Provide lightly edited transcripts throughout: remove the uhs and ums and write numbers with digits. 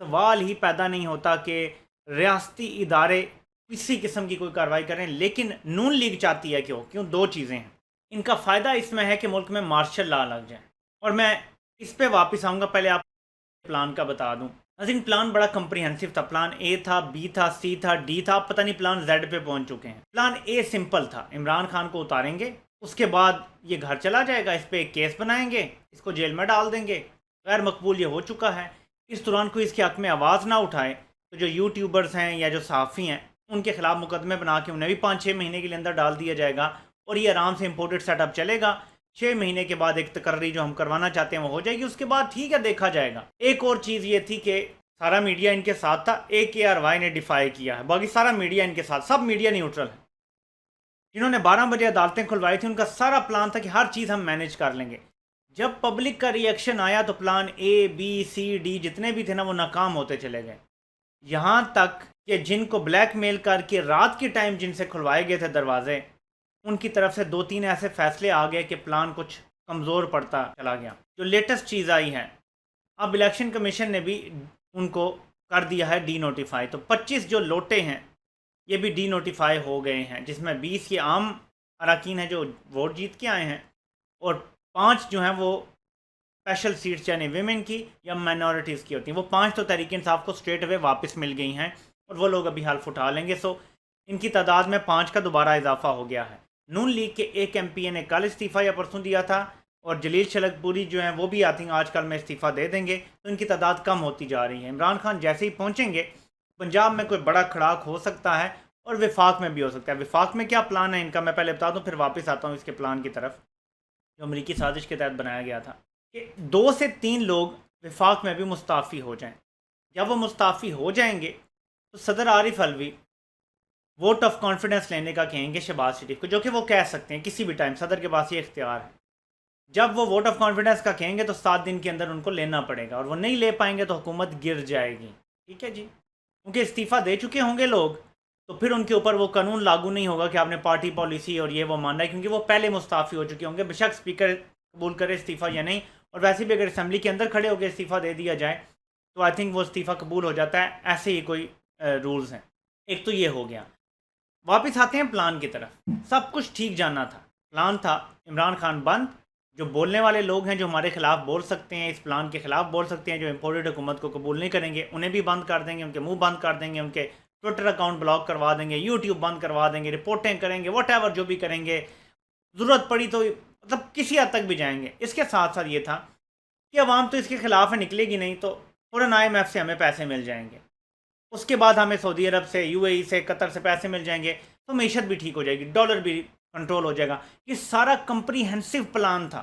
سوال ہی پیدا نہیں ہوتا کہ ریاستی ادارے کسی قسم کی کوئی کارروائی کریں، لیکن نون لیگ چاہتی ہے کیوں دو چیزیں ہیں۔ ان کا فائدہ اس میں ہے کہ ملک میں مارشل لا لگ جائے، اور میں اس پہ واپس آؤں گا، پہلے آپ پلان کا بتا دوں۔ ناظرین، پلان بڑا کمپریہنسو تھا، پلان اے تھا، بی تھا، سی تھا، ڈی تھا، اب پتہ نہیں پلان زیڈ پہ پہنچ چکے ہیں۔ پلان اے سمپل تھا، عمران خان کو اتاریں گے، اس کے بعد یہ گھر چلا جائے گا، اس پہ ایک کیس بنائیں گے، اس کو جیل میں ڈال دیں گے، غیر مقبول یہ ہو چکا ہے۔ اس دوران کوئی اس کے حق میں آواز نہ اٹھائے تو جو یوٹیوبرز ہیں یا جو صحافی ہیں ان کے خلاف مقدمے بنا کے انہیں بھی 5-6 مہینے کے لیے اندر ڈال دیا جائے گا، اور یہ آرام سے امپورٹڈ سیٹ اپ چلے گا۔ 6 مہینے کے بعد ایک تقرری جو ہم کروانا چاہتے ہیں وہ ہو جائے گی، اس کے بعد ٹھیک ہے دیکھا جائے گا۔ ایک اور چیز یہ تھی کہ سارا میڈیا ان کے ساتھ تھا، AKRY نے ڈیفائی کیا ہے، باقی سارا میڈیا ان کے ساتھ، سب میڈیا نیوٹرل ہے۔ جنہوں نے 12 بجے عدالتیں کھلوائی تھیں ان کا سارا پلان تھا کہ ہر چیز ہم مینیج کر لیں گے۔ جب پبلک کا ری ایکشن آیا تو plan A B C D جتنے بھی تھے نا وہ ناکام ہوتے چلے گئے، یہاں تک کہ جن کو بلیک میل کر کے رات کے ٹائم جن سے کھلوائے گئے تھے دروازے، ان کی طرف سے 2-3 ایسے فیصلے آ گئے کہ پلان کچھ کمزور پڑتا چلا گیا۔ جو لیٹسٹ چیز آئی ہے، اب الیکشن کمیشن نے بھی ان کو کر دیا ہے ڈی نوٹیفائی، تو 25 جو لوٹے ہیں یہ بھی ڈی نوٹیفائی ہو گئے ہیں، جس میں 20 یہ عام اراکین ہیں جو ووٹ جیت کے آئے ہیں، اور 5 جو ہیں وہ اسپیشل سیٹس یعنی ویمن کی یا مائنورٹیز کی ہوتی ہیں۔ وہ 5 تو تحریک انصاف کو اسٹریٹ اوے واپس مل گئی ہیں، اور وہ لوگ ابھی حلف اٹھا لیں گے، سو ان کی تعداد میں 5 کا دوبارہ اضافہ ہو گیا ہے۔ نون لیگ کے ایک MP نے کل استعفیٰ یا پرسوں دیا تھا، اور جلیل شلک پوری جو ہیں وہ بھی آتی ہیں آج کل میں استعفیٰ دے دیں گے، تو ان کی تعداد کم ہوتی جا رہی ہے۔ عمران خان جیسے ہی پہنچیں گے پنجاب میں کوئی بڑا کھڑاک ہو سکتا ہے، اور وفاق میں بھی ہو سکتا ہے۔ وفاق میں کیا پلان ہے ان کا میں پہلے بتا دوں، پھر واپس آتا ہوں اس کے پلان کی طرف جو امریکی سازش کے تحت بنایا گیا تھا، کہ 2 سے 3 لوگ وفاق میں بھی مستعفی ہو جائیں۔ جب وہ مستعفی ہو جائیں گے تو صدر Arif Alvi vote of confidence لینے کا کہیں گے شہباز شریف کو، جو کہ وہ کہہ سکتے ہیں کسی بھی ٹائم، صدر کے پاس یہ اختیار ہے۔ جب وہ ووٹ آف کانفیڈنس کا کہیں گے تو 7 دن کے اندر ان کو لینا پڑے گا، اور وہ نہیں لے پائیں گے تو حکومت گر جائے گی، ٹھیک ہے جی، کیونکہ استعفیٰ دے چکے ہوں گے لوگ، تو پھر ان کے اوپر وہ قانون لاگو نہیں ہوگا کہ آپ نے پارٹی پالیسی اور یہ وہ ماننا ہے، کیونکہ وہ پہلے مستعفی ہو چکے ہوں گے، بے شک اسپیکر قبول کرے استعفیٰ یا نہیں، اور ویسے بھی اگر اسمبلی کے اندر کھڑے ہو کے استعفیٰ دے دیا جائے تو آئی تھنک وہ استعفیٰ قبول ہو جاتا ہے، ایسے ہی کوئی رولز ہیں۔ ایک تو یہ ہو گیا۔ واپس آتے ہیں پلان کی طرف۔ سب کچھ ٹھیک جانا تھا، پلان تھا عمران خان بند، جو بولنے والے لوگ ہیں جو ہمارے خلاف بول سکتے ہیں، اس پلان کے خلاف بول سکتے ہیں، جو امپورٹڈ حکومت کو قبول نہیں کریں گے انہیں بھی بند کر دیں گے، ان کے منہ بند کر دیں گے، ان کے ٹویٹر اکاؤنٹ بلاک کروا دیں گے، یوٹیوب بند کروا دیں گے، رپورٹیں کریں گے، واٹ ایور جو بھی کریں گے، ضرورت پڑی تو مطلب کسی حد تک بھی جائیں گے۔ اس کے ساتھ ساتھ یہ تھا کہ عوام تو اس کے خلاف ہے، نکلے گی نہیں، تو فوراً IMF سے ہمیں پیسے مل جائیں گے، اس کے بعد ہمیں سعودی عرب سے، UAE سے، قطر سے پیسے مل جائیں گے، تو معیشت بھی ٹھیک ہو جائے گی، ڈالر بھی کنٹرول ہو جائے گا۔ یہ سارا کمپریہنسو پلان تھا،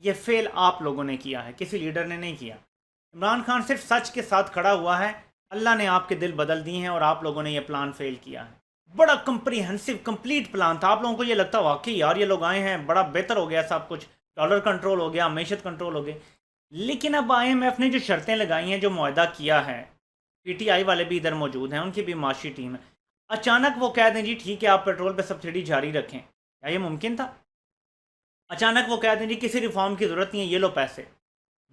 یہ فیل آپ لوگوں نے کیا ہے، کسی لیڈر نے نہیں کیا۔ عمران خان صرف سچ کے ساتھ کھڑا ہوا ہے، اللہ نے آپ کے دل بدل دیے ہیں اور آپ لوگوں نے یہ پلان فیل کیا ہے۔ بڑا کمپریہنسو کمپلیٹ پلان تھا، آپ لوگوں کو یہ لگتا واقعی یار یہ لوگ آئے ہیں بڑا بہتر ہو گیا سب کچھ، ڈالر کنٹرول ہو گیا، معیشت کنٹرول ہو گئی، لیکن اب IMF نے جو شرطیں لگائی ہیں، جو معاہدہ کیا ہے، PTI والے بھی ادھر موجود ہیں، ان کی بھی معاشی ٹیم ہے، اچانک وہ کہہ دیں جی ٹھیک ہے آپ پیٹرول پہ سبسڈی جاری رکھیں، کیا یہ ممکن تھا؟ اچانک وہ کہہ دیں جی کسی ریفارم کی ضرورت نہیں ہے، یہ لو پیسے۔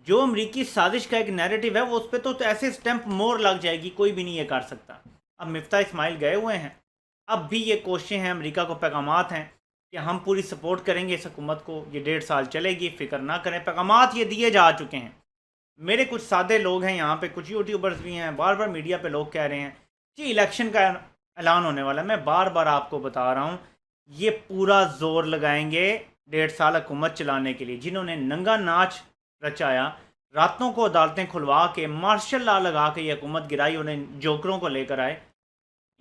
جو امریکی سازش کا ایک نیریٹو ہے وہ اس پہ تو ایسے سٹیمپ مور لگ جائے گی، کوئی بھی نہیں یہ کر سکتا۔ اب مفتاح اسماعیل گئے ہوئے ہیں، اب بھی یہ کوششیں ہیں، امریکہ کو پیغامات ہیں کہ ہم پوری سپورٹ کریں گے اس حکومت کو، یہ 1.5 سال چلے گی، فکر نہ کریں، پیغامات یہ دیے جا چکے ہیں۔ میرے کچھ سادے لوگ ہیں یہاں پہ، کچھ یوٹیوبرز بھی ہیں، بار بار میڈیا پہ لوگ کہہ رہے ہیں کہ الیکشن کا اعلان ہونے والا ہے، میں بار بار آپ کو بتا رہا ہوں یہ پورا زور لگائیں گے 1.5 سال حکومت چلانے کے لیے۔ جنہوں نے ننگا ناچ رچایا، راتوں کو عدالتیں کھلوا کے، مارشل لا لگا کے یہ حکومت گرائی، انہیں جوکروں کو لے کر آئے،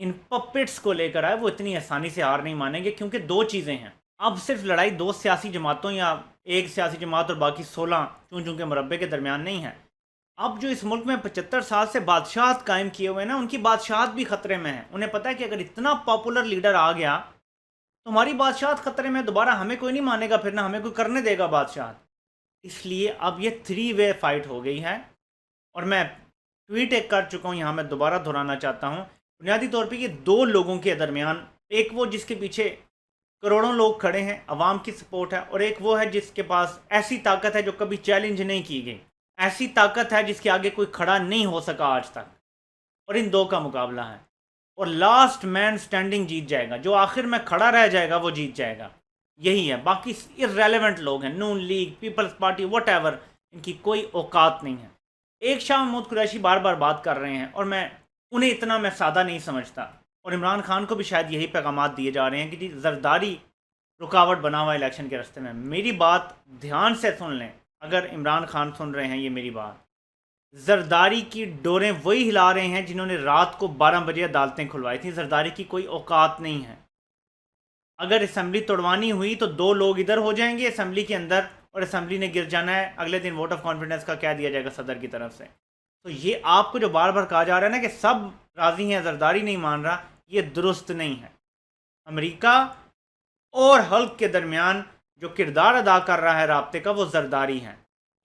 ان پپٹس کو لے کر آئے، وہ اتنی آسانی سے ہار نہیں مانیں گے، کیونکہ 2 چیزیں ہیں۔ اب صرف لڑائی 2 سیاسی جماعتوں یا ایک سیاسی جماعت اور باقی 16 چون کے مربع کے درمیان نہیں ہے۔ اب جو اس ملک میں 75 سال سے بادشاہت قائم کیے ہوئے ہیں نا، ان کی بادشاہت بھی خطرے میں ہے۔ انہیں پتہ ہے کہ اگر اتنا پاپولر لیڈر آ گیا تو ہماری بادشاہت خطرے میں، دوبارہ ہمیں کوئی نہیں مانے گا، پھر نہ ہمیں کوئی کرنے دے گا بادشاہت۔ اس لیے اب یہ 3 وے فائٹ ہو گئی ہے، اور میں ٹویٹ ایک کر چکا ہوں، یہاں میں دوبارہ دہرانا چاہتا ہوں۔ بنیادی طور پہ یہ 2 لوگوں کے درمیان، ایک وہ جس کے پیچھے کروڑوں لوگ کھڑے ہیں، عوام کی سپورٹ ہے، اور ایک وہ ہے جس کے پاس ایسی طاقت ہے جو کبھی چیلنج نہیں کی گئی، ایسی طاقت ہے جس کے آگے کوئی کھڑا نہیں ہو سکا آج تک، اور ان دو کا مقابلہ ہے، اور لاسٹ مین سٹینڈنگ جیت جائے گا، جو آخر میں کھڑا رہ جائے گا وہ جیت جائے گا، یہی ہے۔ باقی ارریلیونٹ لوگ ہیں، Noon league, peoples party, whatever, ان کی کوئی اوقات نہیں ہے۔ ایک شاہ محمود قریشی بار بار بات کر رہے ہیں، اور انہیں اتنا میں سادہ نہیں سمجھتا، اور عمران خان کو بھی شاید یہی پیغامات دیے جا رہے ہیں کہ جی زرداری رکاوٹ بنا ہوا الیکشن کے راستے میں۔ میری بات دھیان سے سن لیں، اگر عمران خان سن رہے ہیں یہ میری بات، زرداری کی ڈوریں وہی ہلا رہے ہیں جنہوں نے رات کو 12 بجے عدالتیں کھلوائی تھیں۔ زرداری کی کوئی اوقات نہیں ہے۔ اگر اسمبلی توڑوانی ہوئی تو 2 لوگ ادھر ہو جائیں گے اسمبلی کے اندر، اور اسمبلی نے گر جانا ہے، اگلے دن ووٹ آف کانفیڈنس کا کہہ دیا جائے گا صدر کی طرف سے۔ تو یہ آپ کو جو بار بار کہا جا رہا ہے نا کہ سب راضی ہیں، زرداری نہیں مان رہا، یہ درست نہیں ہے۔ امریکہ اور حلق کے درمیان جو کردار ادا کر رہا ہے رابطے کا، وہ زرداری ہے۔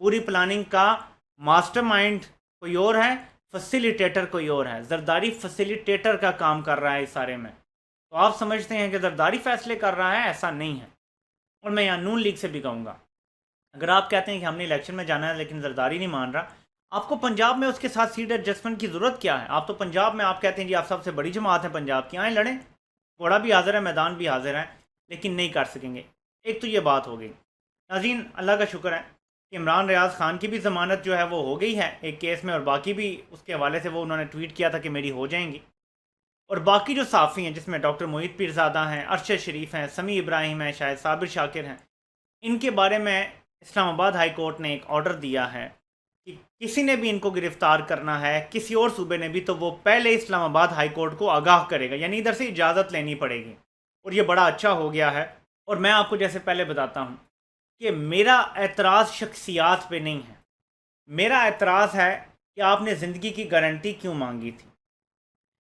پوری پلاننگ کا ماسٹر مائنڈ کوئی اور ہے، فیسیلیٹیٹر کوئی اور ہے۔ زرداری فیسیلیٹیٹر کا کام کر رہا ہے اس سارے میں۔ تو آپ سمجھتے ہیں کہ زرداری فیصلے کر رہا ہے، ایسا نہیں ہے۔ اور میں یہاں نون لیگ سے بھی کہوں گا، اگر آپ کہتے ہیں کہ ہم نے الیکشن میں جانا ہے لیکن زرداری نہیں مان رہا، آپ کو پنجاب میں اس کے ساتھ سیٹ ایڈجسٹمنٹ کی ضرورت کیا ہے؟ آپ تو پنجاب میں آپ کہتے ہیں جی آپ سب سے بڑی جماعت ہے پنجاب کی، آئیں لڑیں، گھوڑا بھی حاضر ہے، میدان بھی حاضر ہے، لیکن نہیں کر سکیں گے۔ ایک تو یہ بات ہو گئی۔ ناظرین، اللہ کا شکر ہے کہ عمران ریاض خان کی بھی ضمانت جو ہے وہ ہو گئی ہے ایک کیس میں، اور باقی بھی اس کے حوالے سے وہ انہوں نے ٹویٹ کیا تھا کہ میری ہو جائیں گی۔ اور باقی جو صحافی ہیں جس میں ڈاکٹر محیط پیرزادہ ہیں، ارشد شریف ہیں، سمیع ابراہیم ہیں، شاید صابر شاکر ہیں، ان کے بارے میں اسلام آباد ہائی کورٹ نے ایک آرڈر دیا ہے کہ کسی نے بھی ان کو گرفتار کرنا ہے، کسی اور صوبے نے بھی، تو وہ پہلے اسلام آباد ہائی کورٹ کو آگاہ کرے گا، یعنی ادھر سے اجازت لینی پڑے گی۔ اور یہ بڑا اچھا ہو گیا ہے۔ اور میں آپ کو جیسے پہلے بتاتا ہوں کہ میرا اعتراض شخصیات پہ نہیں ہے، میرا اعتراض ہے کہ آپ نے زندگی کی گارنٹی کیوں مانگی تھی۔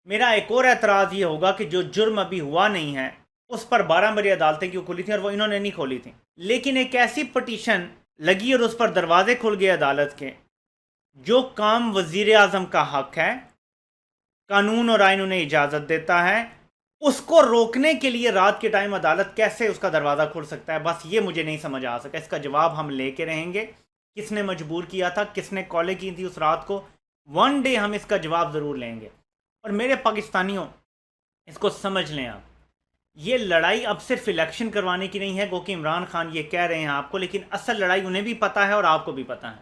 میرا ایک اور اعتراض یہ ہوگا کہ جو جرم ابھی ہوا نہیں ہے اس پر 12 بجے عدالتیں کیوں کھلی تھیں، اور وہ انہوں نے نہیں کھولی تھیں، لیکن ایک ایسی پٹیشن لگی اور اس پر دروازے کھل گئے عدالت کے، جو کام وزیر اعظم کا حق ہے، قانون اور آئین انہیں اجازت دیتا ہے، اس کو روکنے کے لیے رات کے ٹائم عدالت کیسے اس کا دروازہ کھل سکتا ہے؟ بس یہ مجھے نہیں سمجھ آ سکا۔ اس کا جواب ہم لے کے رہیں گے، کس نے مجبور کیا تھا، کس نے کالیں کی تھی اس رات کو، ون ڈے ہم اس کا جواب ضرور لیں گے۔ اور میرے پاکستانیوں، اس کو سمجھ لیں آپ، یہ لڑائی اب صرف الیکشن کروانے کی نہیں ہے، گو کہ عمران خان یہ کہہ رہے ہیں آپ کو، لیکن اصل لڑائی انہیں بھی پتہ ہے اور آپ کو بھی پتہ ہے۔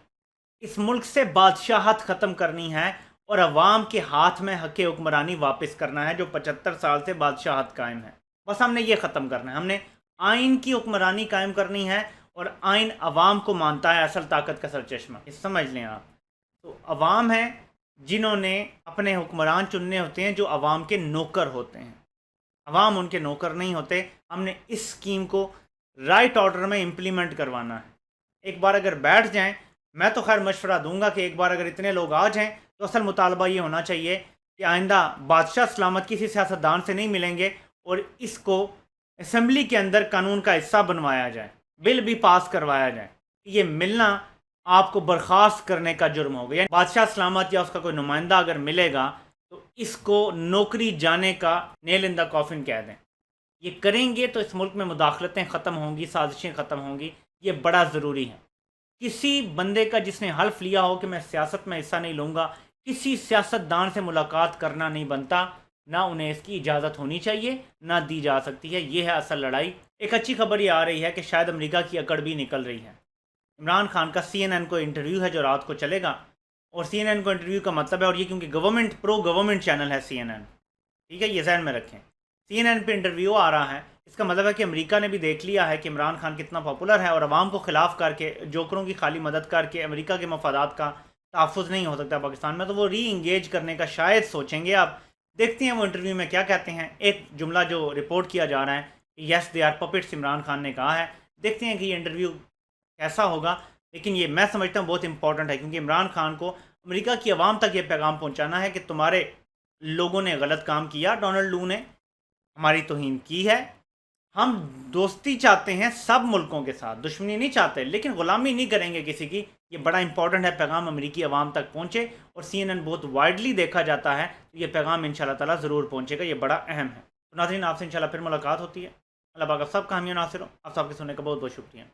اس ملک سے بادشاہت ختم کرنی ہے اور عوام کے ہاتھ میں حق حکمرانی واپس کرنا ہے، جو 75 سال سے بادشاہت قائم ہے۔ بس ہم نے یہ ختم کرنا ہے، ہم نے آئین کی حکمرانی قائم کرنی ہے، اور آئین عوام کو مانتا ہے اصل طاقت کا سرچشمہ، یہ سمجھ لیں آپ۔ تو عوام ہے جنہوں نے اپنے حکمران چننے ہوتے ہیں، جو عوام کے نوکر ہوتے ہیں، عوام ان کے نوکر نہیں ہوتے۔ ہم نے اس اسکیم کو رائٹ آرڈر میں امپلیمنٹ کروانا ہے۔ ایک بار اگر بیٹھ جائیں، میں تو خیر مشورہ دوں گا کہ ایک بار اگر اتنے لوگ آ جائیں تو اصل مطالبہ یہ ہونا چاہیے کہ آئندہ بادشاہ سلامت کسی سیاستدان سے نہیں ملیں گے، اور اس کو اسمبلی کے اندر قانون کا حصہ بنوایا جائے، بل بھی پاس کروایا جائے۔ یہ ملنا آپ کو برخاست کرنے کا جرم ہوگا، یعنی بادشاہ سلامت یا اس کا کوئی نمائندہ اگر ملے گا تو اس کو نوکری جانے کا نیل ان دا کافن کہہ دیں۔ یہ کریں گے تو اس ملک میں مداخلتیں ختم ہوں گی، سازشیں ختم ہوں گی، یہ بڑا ضروری ہے۔ کسی بندے کا جس نے حلف لیا ہو کہ میں سیاست میں حصہ نہیں لوں گا، کسی سیاست دان سے ملاقات کرنا نہیں بنتا، نہ انہیں اس کی اجازت ہونی چاہیے، نہ دی جا سکتی ہے۔ یہ ہے اصل لڑائی۔ ایک اچھی خبر یہ آ رہی ہے کہ شاید امریکہ کی اکڑ بھی نکل رہی ہے۔ عمران خان کا سی این این کو انٹرویو ہے جو رات کو چلے گا، اور سی این این کو انٹرویو کا مطلب ہے، اور یہ کیونکہ گورنمنٹ پرو گورنمنٹ چینل ہے سی این این، ٹھیک ہے، یہ ذہن میں رکھیں، سی این این پہ انٹرویو آ رہا ہے، اس کا مطلب ہے کہ امریکہ نے بھی دیکھ لیا ہے کہ عمران خان کتنا پاپولر ہے، اور عوام کو خلاف کر کے، جوکروں کی خالی مدد کر کے امریکہ کے مفادات کا تحفظ نہیں ہو سکتا پاکستان میں، تو وہ ری انگیج کرنے کا شاید سوچیں گے۔ آپ دیکھتے ہیں وہ انٹرویو میں کیا کہتے ہیں۔ ایک جملہ جو رپورٹ کیا جا رہا ہے، یس دے آر پپٹس، عمران خان نے کہا ہے۔ دیکھتے ہیں کہ یہ انٹرویو کیسا ہوگا، لیکن یہ میں سمجھتا ہوں بہت امپورٹنٹ ہے، کیونکہ عمران خان کو امریکہ کی عوام تک یہ پیغام پہنچانا ہے کہ تمہارے لوگوں نے غلط کام کیا، ڈونلڈ لو نے ہماری توہین کی ہے، ہم دوستی چاہتے ہیں سب ملکوں کے ساتھ، دشمنی نہیں چاہتے، لیکن غلامی نہیں کریں گے کسی کی۔ یہ بڑا امپورٹنٹ ہے، پیغام امریکی عوام تک پہنچے، اور سی این این بہت وائڈلی دیکھا جاتا ہے، تو یہ پیغام انشاءاللہ تعالیٰ ضرور پہنچے گا، یہ بڑا اہم ہے۔ تو ناظرین، آپ سے انشاءاللہ پھر ملاقات ہوتی ہے۔ اللہ پاک آپ سب کا حامی و ناصر ہو۔ آپ سب کے سننے کا بہت بہت شکریہ۔